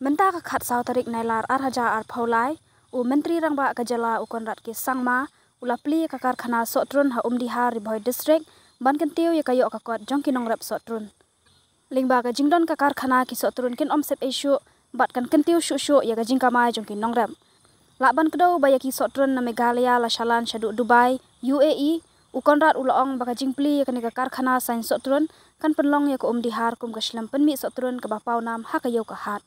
Mentah kekat sau tarik nailar arhaja arpaulai, Menteri Rangba Kajala Ukonrat ke Sangma, Ulapli ke Karkhana Sohtrun ha Umdihar Riboy District, ban kentiu ya kayo kakot jongki nongrap Sohtrun. Lingba ka jingdon ke Karkhana ki Sohtrun kin omsep esyu, bat kan kentiu Shuh ya ka jingkamai jongki nongrap. Lakban kedau bayaki Sohtrun na Meghalaya la shalan syaduk Dubai, UAE, Ukonrat ulaong baka jingpli ya ka Karkhana sain Sohtrun, kan penlong ya ka Umdihar kum ka shlam penmi Sohtrun ka bapau nam ha kayo ka hat.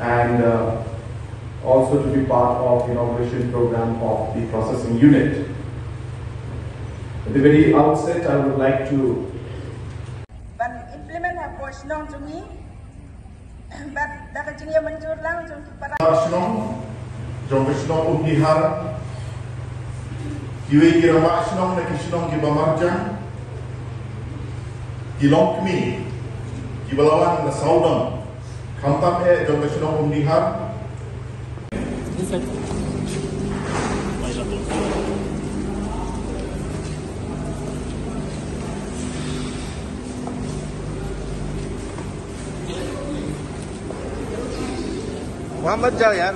And also to be part of the inauguration program of the processing unit. At the very outset, I would like to implement approach non to me, but dapat jenis mencur lang untuk para. Jom Umdihar, kiwe kira maksinong na kisinong kibamarjang, kilong kmi, kibalawan na saudang. Kamtam jom Umdihar. Muhammad jauh ya.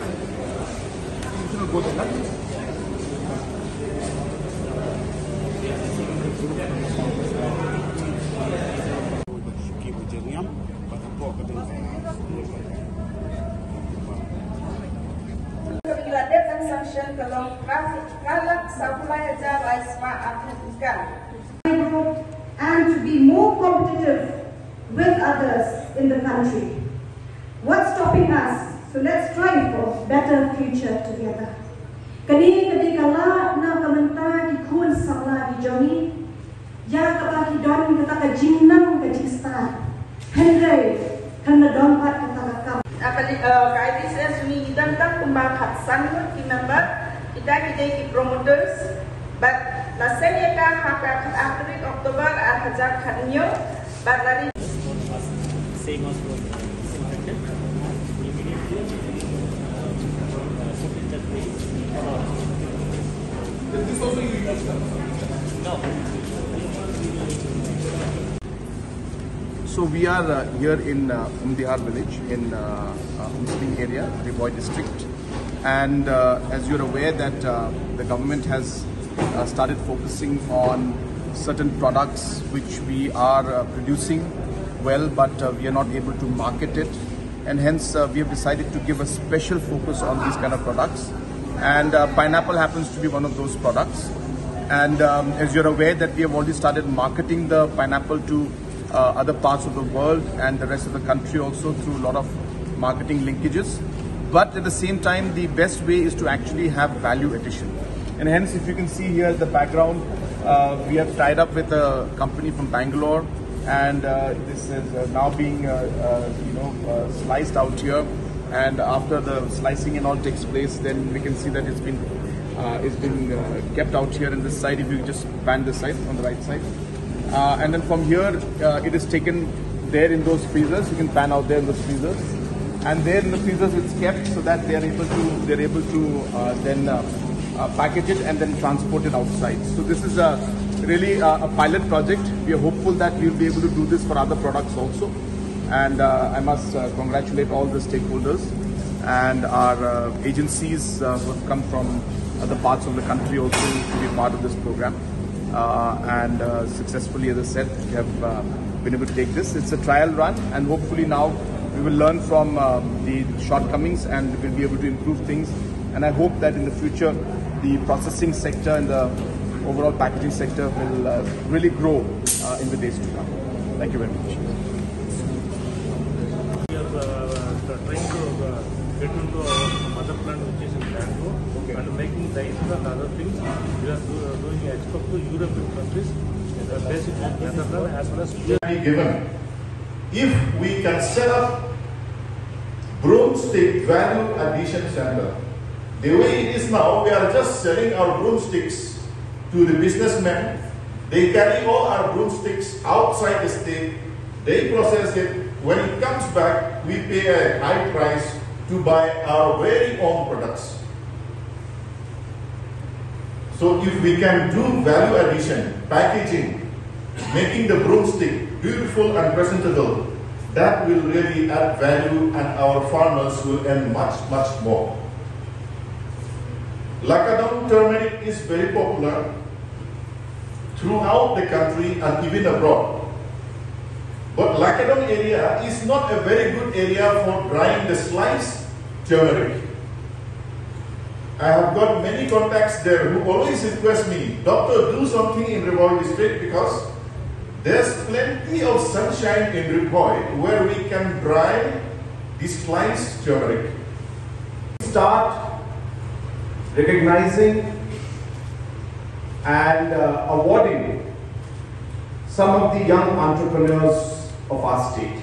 And to be more competitive with others in the country. What's stopping us? So let's strive for better future together. Kani kadikala na kamenta ki kun sala di jomi, ya kapa ki don kata ka jinnam ka jista. Hendai kana don pat kata ka kam. Apalagi kaitis suni idam tak kembang khatsan ki member kita ki promoters, but la senya ka haka akhir Oktober hajar khanyo, but lari So we are here in Umdihar village in Umdihar area, Riboy district, and as you're aware that the government has started focusing on certain products which we are producing well, but we are not able to market it, and hence we have decided to give a special focus on these kind of products, and pineapple happens to be one of those products. And as you're aware that we have already started marketing the pineapple to other parts of the world and the rest of the country also through a lot of marketing linkages. But at the same time, the best way is to actually have value addition. And hence, if you can see here in the background, we have tied up with a company from Bangalore, and this is now being sliced out here. And after the slicing and all takes place, then we can see that it's been is being kept out here in this side. If you just pan this side, on the right side. And then from here, it is taken there in those freezers. You can pan out there in those freezers. And there in the freezers it's kept so that they are able to then package it and then transport it outside. So this is really a pilot project. We are hopeful that we will be able to do this for other products also. And I must congratulate all the stakeholders and our agencies who have come from other parts of the country also to be part of this program. And successfully, as I said, we have been able to take this. It's a trial run, and hopefully now we will learn from the shortcomings and we will be able to improve things. And I hope that in the future, the processing sector and the overall packaging sector will really grow in the days to come. Thank you very much. We are trying to get into our mother plant, which is in Bangalore, and making rice and other things. We are doing export to European countries. Basic method as well as given. If we can set up broomstick value addition center, the way it is now, we are just selling our broomsticks to the businessmen. They carry all our broomsticks outside the state. They process it. When it comes back, we pay a high price to buy our very own products. So if we can do value addition, packaging, making the broomstick beautiful and presentable, that will really add value and our farmers will earn much, much more. Lakadong turmeric is very popular throughout the country and even abroad. But Lakadong area is not a very good area for drying the sliced turmeric. I have got many contacts there who always request me, Doctor, do something in Rivoy district because there's plenty of sunshine in Rivoy where we can dry the sliced turmeric. Start recognizing and awarding some of the young entrepreneurs of our state.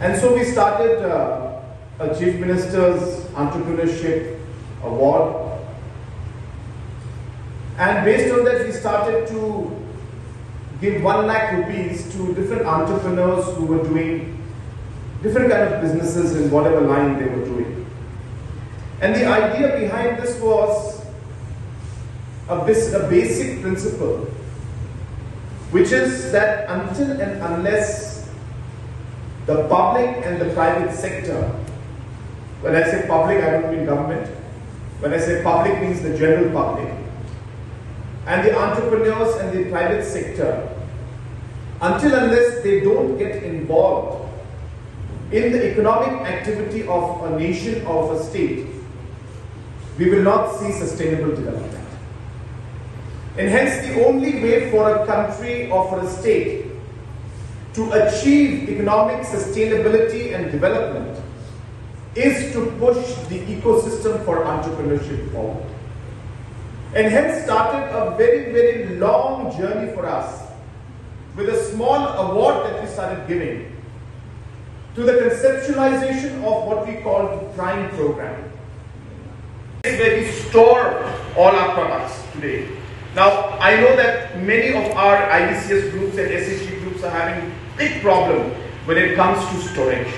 And so we started a Chief Minister's Entrepreneurship Award. And based on that, we started to give 1 lakh rupees to different entrepreneurs who were doing different kind of businesses in whatever line they were doing. And the idea behind this was a basic principle, which is that until and unless the public and the private sector, when I say public, I don't mean government, when I say public means the general public, and the entrepreneurs and the private sector, until unless they don't get involved in the economic activity of a nation or of a state, we will not see sustainable development. And hence the only way for a country or for a state to achieve economic sustainability and development is to push the ecosystem for entrepreneurship forward. And hence started a very, very long journey for us with a small award that we started giving to the conceptualization of what we call the Prime program. Where we store all our products today. Now, I know that many of our IBCS groups and SHG groups are having big problem when it comes to storage.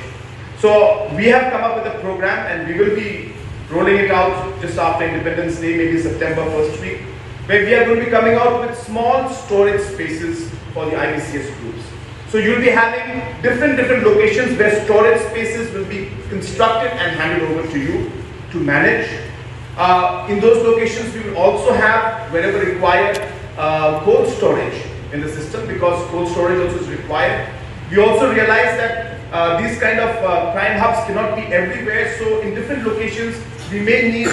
So we have come up with a program and we will be rolling it out just after Independence Day, maybe September first week, where we are going to be coming out with small storage spaces for the IBCS groups. So you'll be having different locations where storage spaces will be constructed and handed over to you to manage. In those locations, we will also have, wherever required, cold storage in the system, because cold storage also is required. We also realize that these kind of prime hubs cannot be everywhere, so in different locations we may need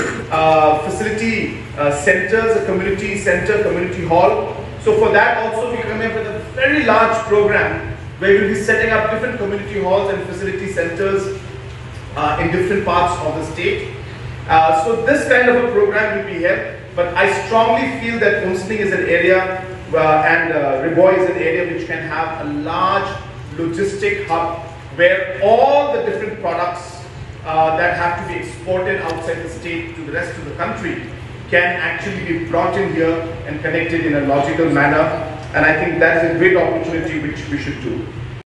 facility centers, a community center, community hall. So for that also we come up with a very large program where we will be setting up different community halls and facility centers in different parts of the state. So this kind of a program will be held, but I strongly feel that Umsning is an area and Rivoy is an area which can have a large logistic hub where all the different products that have to be exported outside the state to the rest of the country can actually be brought in here and connected in a logical manner. And I think that is a great opportunity which we should do.